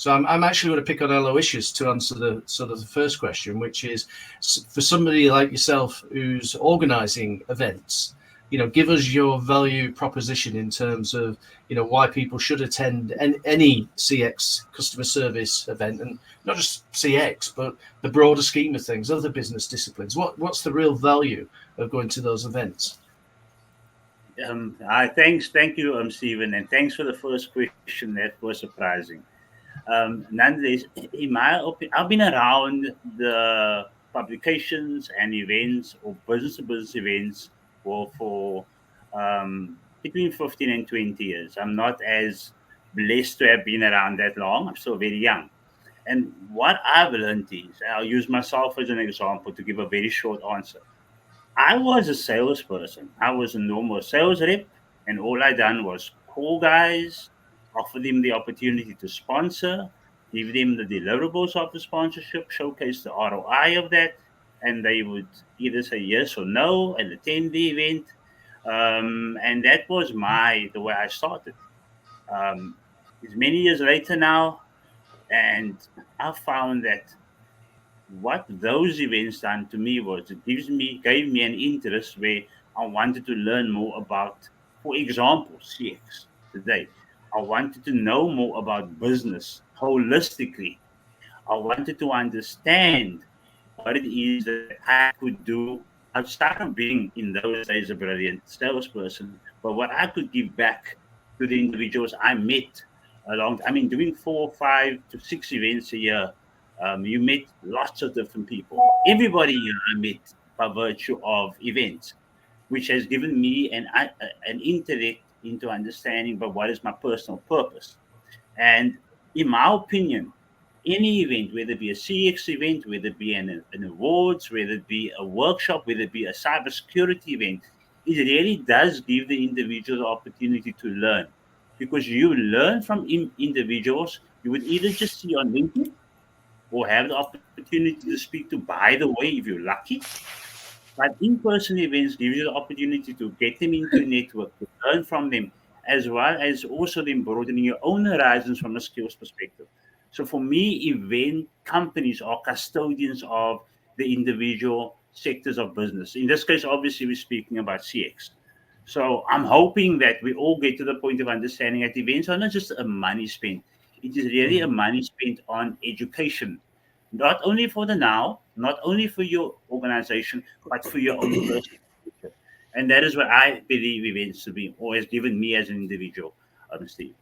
So I'm actually going to pick on Aloysius to answer the sort of the first question, which is for somebody like yourself who's organising events. Give us your value proposition in terms of why people should attend any CX customer service event, and not just CX, but the broader scheme of things, other business disciplines. What's the real value of going to those events? Thank you, Stephen, and thanks for the first question. That was surprising. Nonetheless, in my opinion, I've been around the publications and events or business-to-business events for between 15 and 20 years. I'm not as blessed to have been around that long. I'm still very young. And what I've learned is, I'll use myself as an example to give a very short answer. I was a salesperson. I was a normal sales rep, and all I done was call guys, offer them the opportunity to sponsor, give them the deliverables of the sponsorship, showcase the ROI of that, and they would either say yes or no and attend the event. And that was the way I started. It's many years later now, and I found that what those events done to me was it gave me an interest where I wanted to learn more about, for example, CX today. I wanted to know more about business holistically. I wanted to understand what it is that I could do outside of being in those days a brilliant salesperson, but what I could give back to the individuals I met along. I mean, doing 4, 5 to 6 events a year, you meet lots of different people. Everybody I met by virtue of events, which has given me an intellect into understanding, but what is my personal purpose? And in my opinion, any event, whether it be a CX event, whether it be an awards, whether it be a workshop, whether it be a cybersecurity event, it really does give the individual the opportunity to learn. Because you learn from individuals you would either just see on LinkedIn or have the opportunity to speak to, by the way, if you're lucky. But in-person events give you the opportunity to get them into a network, to learn from them, as well as also them broadening your own horizons from a skills perspective. So for me, event companies are custodians of the individual sectors of business. In this case, obviously, we're speaking about CX. So I'm hoping that we all get to the point of understanding that events are not just a money spent. It is really a money spent on education, not only for the now, not only for your organization, but for your own personal future. And that is what I believe events to be, or has given me as an individual, Steve.